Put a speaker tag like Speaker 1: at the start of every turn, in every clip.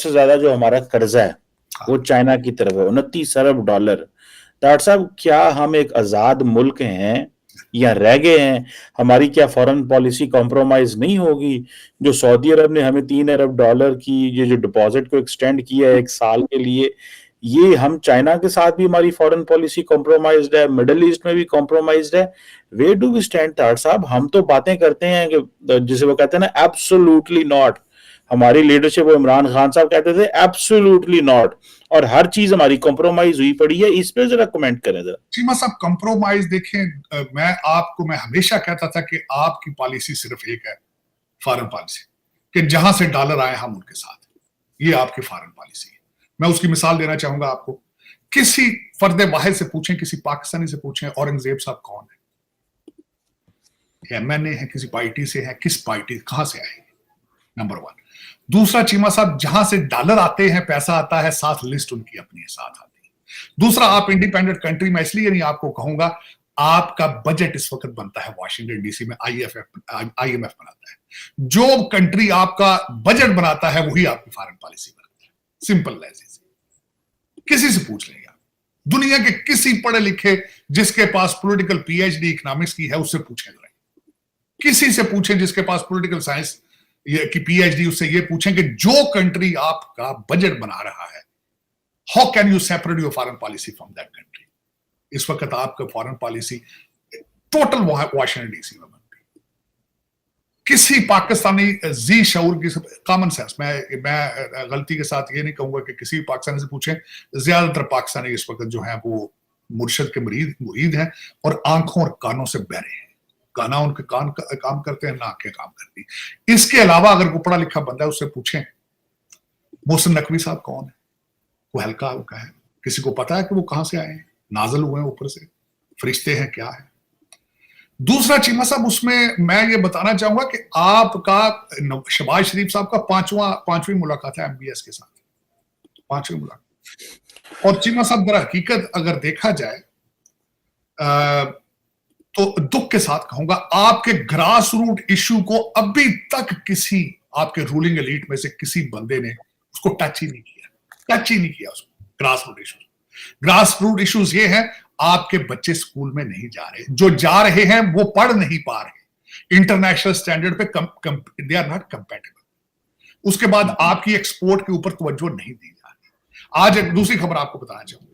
Speaker 1: सबसे ज्यादा जो हमारा कर्जा है वो चाइना की तरफ है, 29 अरब डॉलर। डॉक्टर साहब, क्या हम एक आजाद मुल्क हैं या रह गए हैं? हमारी क्या फॉरेन पॉलिसी कॉम्प्रोमाइज नहीं होगी? जो सऊदी अरब ने हमें 3 अरब डॉलर की ये जो डिपॉजिट को एक्सटेंड किया है 1 साल के लिए, ये हम चाइना के साथ भी हमारी फॉरेन पॉलिसी कॉम्प्रोमाइज्ड है, मिडिल ईस्ट में भी कॉम्प्रोमाइज्ड है। वे डू वी स्टैंड तार साहब? हम तो बातें करते हैं कि जिसे वो कहते हैं ना, एब्सोल्युटली नॉट। हमारी लीडरशिप वो इमरान खान साहब कहते थे एब्सोल्युटली नॉट, और हर चीज हमारी कॉम्प्रोमाइज हुई पड़ी है। इस पे जरा कमेंट करें जरा।
Speaker 2: चीमा साहब, कॉम्प्रोमाइज देखें, मैं हमेशा कहता था कि आपकी पॉलिसी सिर्फ एक है, फॉरेन पॉलिसी, कि जहां से डॉलर आए हम उनके साथ, ये आपकी फॉरेन पॉलिसी है। मैं उसकी मिसाल देना चाहूंगा आपको। किसी फर्द वाहिद से पूछें, किसी पाकिस्तानी से पूछें, औरंगजेब साहब कौन है, एमएनए है, किसी पार्टी से है, किस पार्टी, कहां से आए, नंबर 1। दूसरा चीमा साहब, जहां से डॉलर आते हैं, पैसा आता है, साथ लिस्ट उनकी अपनी साथ आती है। दूसरा, आप इंडिपेंडेंट कंट्री में इसलिए नहीं आपको कहूंगा, आपका बजट इस वक्त बनता है वॉशिंगटन डीसी में, आईएमएफ बनाता है। जो कंट्री आपका बजट बनाता है वही आपकी फॉरेन पॉलिसी बनाता है। Simple as is. किसी से पूछ लेंगे आप, दुनिया के किसी पढ़े लिखे जिसके पास पॉलिटिकल पीएचडी इकोनॉमिक्स की है उससे पूछें, किसी से पूछें जिसके पास पॉलिटिकल साइंस की पीएचडी, उससे ये पूछें कि जो कंट्री आपका बजट बना रहा है, how can you separate your foreign policy from that country? इस वक्त आपका foreign policy total Washington DC में बनती है। किसी पाकिस्तानी जी शऊर की, कॉमन सेंस, मैं गलती के साथ ये नहीं कहूंगा कि किसी पाकिस्तानी से पूछें, ज्यादातर पाकिस्तानी इस वक्त जो है वो मुर्शद के मुरीद हैं और आंखों और कानों से बहरे हैं। गाना उनके कान काम करते हैं, ना आंखें काम करती। इसके अलावा अगर कोई पढ़ा लिखा बंदा है उससे पूछें, मोहसिन नकवी साहब कौन है, वो हल्का का है, किसी को पता है कि वो कहां से आए हैं, नाजल हुए हैं ऊपर से, फरिश्ते हैं, क्या है? दूसरा चीमा साहब, उसमें मैं ये बताना चाहूंगा कि आपका शहबाज शरीफ साहब का पांचवी मुलाकात है एमबीएस के साथ, 5वीं मुलाकात। और चीमा साहब, दर हकीकत अगर देखा जाए तो दुख के साथ कहूंगा, आपके ग्रास रूट इश्यू को अभी तक किसी आपके रूलिंग एलीट में से किसी बंदे ने उसको टच ही नहीं किया उसको। ग्रास रूट इश्यूज ये है, आपके बच्चे स्कूल में नहीं जा रहे, जो जा रहे हैं वो पढ़ नहीं पा रहे, इंटरनेशनल स्टैंडर्ड पे दे आर नॉट कंपैटिबल। उसके बाद आपकी एक्सपोर्ट के ऊपर तवज्जो नहीं दी जा रही। आज एक दूसरी खबर आपको बताना चाहूंगा,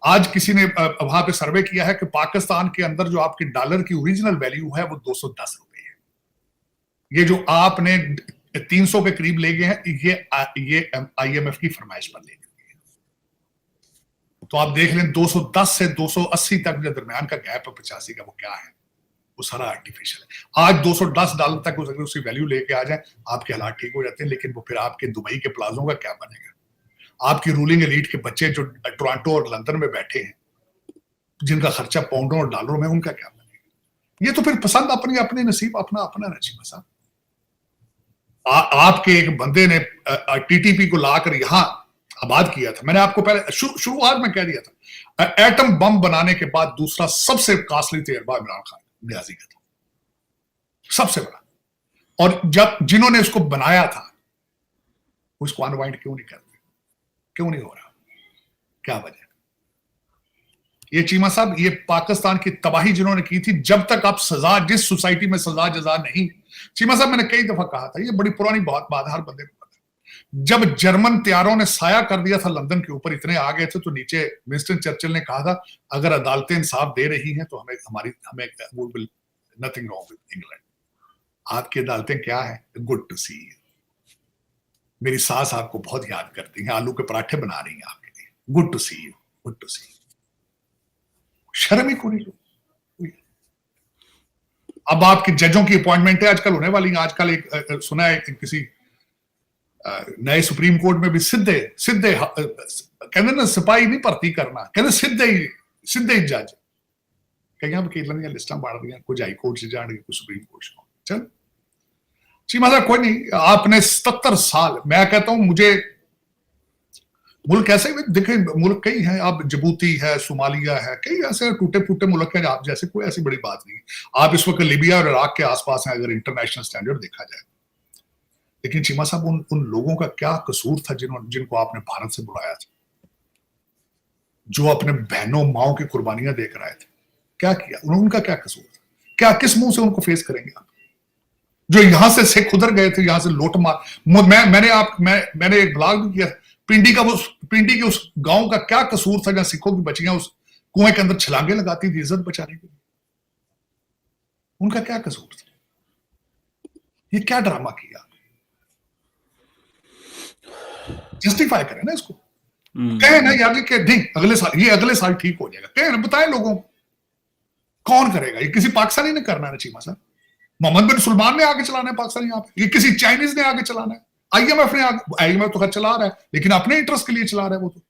Speaker 2: आज किसी ने वहां पे सर्वे किया है कि पाकिस्तान के अंदर जो आपके डॉलर की ओरिजिनल वैल्यू है वो 210 रुपए है। ये जो आपने 300 के करीब ले गए हैं, ये आईएमएफ की फरमाइश पर ले गए हैं। तो आप देख लें 210 से 280 तक जो दरमियान का गैप है 85 का, वो क्या है? वो सारा आर्टिफिशियल है। आज $210 तक अगर उसकी वैल्यू लेके आ जाए, आपके हालात ठीक हो जाते हैं, लेकिन वो फिर आपके दुबई के प्लाजों का क्या बनेगा? आपकी रूलिंग एलीट के बच्चे जो टोरंटो और लंदन में बैठे हैं, जिनका खर्चा पाउंडों और डॉलरों में, उनका क्या बनेगा? ये तो फिर पसंद अपनी अपनी नसीब, अपना अपना नसीब। साहब, आपके एक बंदे ने टीटीपी को लाकर यहां आबाद किया था। मैंने आपको पहले शुरुआत में कह दिया था, एटम बम बनाने के बाद दूसरा सबसे कॉस्टली तजर्बा इमरान खान नियाजी का था, सबसे बड़ा। और जब जिन्होंने उसको बनाया था, उसको अनवाइंड क्यों नहीं करते? क्यों नहीं हो रहा? क्या वजह? ये चीमा साहब, ये पाकिस्तान की तबाही जिन्होंने की थी, जब तक आप सजा, जिस सोसाइटी में सजा जजा नहीं, चीमा साहब मैंने कई दफा कहा था, ये बड़ी पुरानी बात हर बंदे को पता है। जब जर्मन तैयारों ने साया कर दिया था लंदन के ऊपर, इतने आ गए थे, तो नीचे विंस्टन चर्चिल ने कहा था, अगर अदालतें इंसाफ दे रही हैं तो हमें नथिंग रॉन्ग विद इंग्लैंड। आपकी अदालतें क्या है? Good to see you. मेरी सास आपको बहुत याद करती हैं, आलू के पराठे बना रही हैं आपके लिए। Good to see you, good to see you. शर्म ही कोई नहीं। अब आपके जजों की अपॉइंटमेंट है आजकल होने वाली है। आजकल एक सुना है किसी नए सुप्रीम कोर्ट में भी सीधे कहते ना, सिपाही नहीं भर्ती करना, कहते सीधे ही जज। कहीं वकीलों की लिस्टां बढ़ रही हैं, कुछ हाई कोर्ट से जाएंगे, कुछ सुप्रीम कोर्ट से। चल चीमा साहब, कोई नहीं, आपने 77 साल, मैं कहता हूं, मुझे मुल्क ऐसे दिखे, मुल्क कई हैं, अब जिबूती है, सोमालिया है, कई ऐसे टूटे फूटे मुल्क हैं, आप जैसे, कोई ऐसी बड़ी बात नहीं। आप इस वक्त लीबिया और इराक के आसपास हैं, अगर इंटरनेशनल स्टैंडर्ड देखा जाए। लेकिन चीमा साहब उन लोगों का क्या कसूर था जिनको आपने भारत से बुलाया था, जो अपने बहनों माओ की कुर्बानियां देख रहे थे? क्या किया उनका? क्या कसूर था? क्या किस मुंह से उनको फेस करेंगे आप? जो यहां से सिख उधर गए थे, यहां से लूट मार। मैंने एक ब्लॉग भी किया, पिंडी के उस गांव का क्या कसूर था जहां सिखों की बच्चियां उस कुएं के अंदर छलांगे लगाती थी इज्जत बचाने के लिए? उनका क्या कसूर था? ये क्या ड्रामा किया? जस्टिफाई करें ना इसको, कहें ना यार कि नहीं अगले साल ठीक हो जाएगा, कहें ना, बताएं लोगों को। कौन करेगा? ये किसी पाकिस्तानी ने करना है चीमा साहब? मोहम्मद बिन सुलमान ने आगे चलाना है पाकिस्तान यहाँ पे? ये किसी चाइनीज ने आगे चलाना है? आईएमएफ तो खैर चला रहा है, लेकिन अपने इंटरेस्ट के लिए चला रहा है। वो तो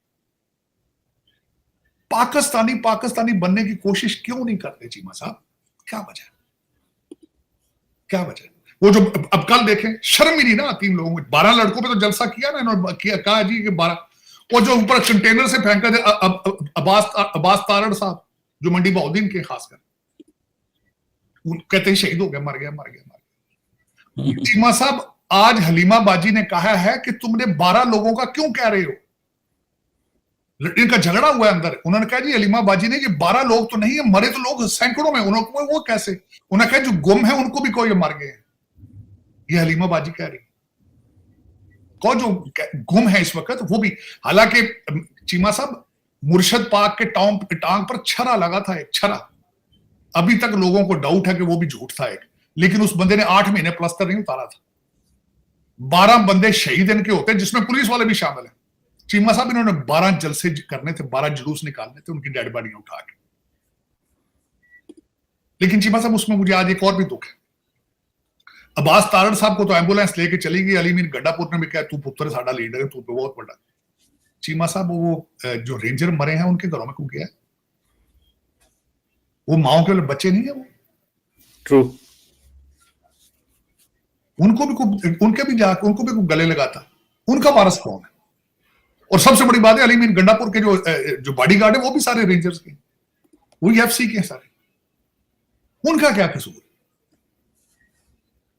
Speaker 2: पाकिस्तानी बनने की कोशिश क्यों नहीं करते चीमा साहब? क्या वजह? क्या वजह? वो जो अब कल देखें, शर्म ही नहीं ना आती इन लोगों को। 12 लड़कों पे तो जलसा किया ना इन्होंने, कहा जी कि 12, वो जो ऊपर कंटेनर से फेंका थे अब्बास तारड़ साहब, जो मंडी बहाउद्दीन के खासकर, कहते हैं शहीद हो गया, मर गया। चीमा साहब, आज हलीमा बाजी ने कहा है कि तुमने 12 लोगों का क्यों कह रहे हो? इनका झगड़ा हुआ है अंदर। उन्होंने कहा जी हलीमा बाजी ने, ये 12 लोग तो नहीं है, मरे तो लोग सैकड़ों में। उन्होंने वो कैसे? उन्होंने कहा जो गुम है उनको भी कोई मर गए। ये हलीमा बाजी कह रही। कौन जो गुम है इस वक्त वो भी? हालांकि चीमा साहब, मुर्शद पाक के टांग पर छरा लगा था, एक छरा। अभी तक लोगों को डाउट है कि वो भी झूठ था एक, लेकिन उस बंदे ने 8 महीने प्लस्तर नहीं उतारा था। 12 बंदे शहीद इनके होते, जिसमें पुलिस वाले भी शामिल है। चीमा साहब, इन्होंने 12 जलसे करने थे, 12 जुलूस निकालने थे, उनकी डेड बॉडियां उठा के। लेकिन चीमा साहब, उसमें मुझे आज एक और भी दुख है। अब्बास तारड़ साहब को तो एम्बुलेंस लेके चली गई, अली मीर गड्ढापुर ने भी कहा तू पुत्र साडा लीडर है, तू तो बहुत बड़ा। चीमा साहब, वो जो रेंजर मरे हैं उनके घरों में क्यों गया? वो माओ के बच्चे नहीं है वो?
Speaker 1: ट्रू।
Speaker 2: उनको भी गले लगाता। उनका वारस कौन है? और सबसे बड़ी बात है, अली मीर गंडापुर के जो बॉडीगार्ड है वो भी सारे रेंजर्स के, वो एफसी के सारे। उनका क्या कसूर?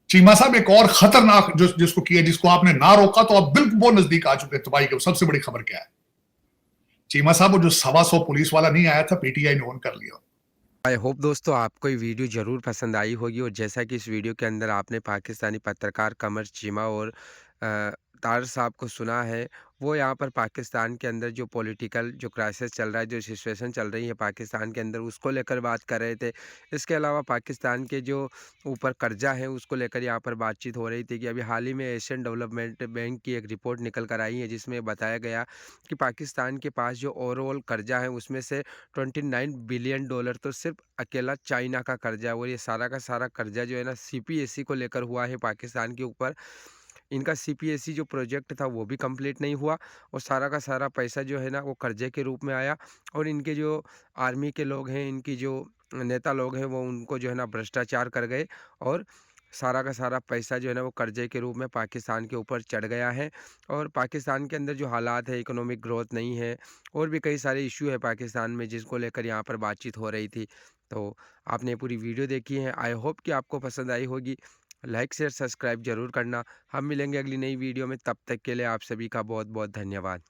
Speaker 2: चीमा साहब, एक और खतरनाक जिसको आपने ना रोका तो आप बिल्कुल बहुत नजदीक आ चुके हैं तबाही के। सबसे बड़ी खबर क्या है चीमा साहब? वो जो 125 पुलिस वाला नहीं आया था, पीटीआई ने ऑन कर लिया।
Speaker 3: आई होप दोस्तों आपको ये वीडियो ज़रूर पसंद आई होगी, और जैसा कि इस वीडियो के अंदर आपने पाकिस्तानी पत्रकार कमर चीमा और तार साहब को सुना है, वो यहाँ पर पाकिस्तान के अंदर जो पॉलिटिकल जो क्राइसिस चल रहा है, जो सिचुएशन चल रही है पाकिस्तान के अंदर, उसको लेकर बात कर रहे थे। इसके अलावा पाकिस्तान के जो ऊपर कर्जा है उसको लेकर यहाँ पर बातचीत हो रही थी कि अभी हाल ही में एशियन डेवलपमेंट बैंक की एक रिपोर्ट निकल कर आई है, जिसमें बताया गया कि पाकिस्तान के पास जो ओवरऑल कर्जा है उसमें से $29 बिलियन तो सिर्फ अकेला चाइना का कर्जा है। और ये सारा का सारा कर्जा जो है ना सीपीएससी को लेकर हुआ है पाकिस्तान के ऊपर। इनका सीपीएससी जो प्रोजेक्ट था वो भी कंप्लीट नहीं हुआ, और सारा का सारा पैसा जो है ना वो कर्जे के रूप में आया। और इनके जो आर्मी के लोग हैं, इनकी जो नेता लोग हैं, वो उनको जो है ना भ्रष्टाचार कर गए, और सारा का सारा पैसा जो है ना वो कर्जे के रूप में पाकिस्तान के ऊपर चढ़ गया है। और पाकिस्तान के अंदर जो हालात है, इकोनॉमिक ग्रोथ नहीं है, और भी कई सारे इशू है पाकिस्तान में, जिसको लेकर यहाँ पर बातचीत हो रही थी। तो आपने पूरी वीडियो देखी है, आई होप कि आपको पसंद आई होगी। लाइक शेयर सब्सक्राइब जरूर करना। हम मिलेंगे अगली नई वीडियो में, तब तक के लिए आप सभी का बहुत बहुत धन्यवाद।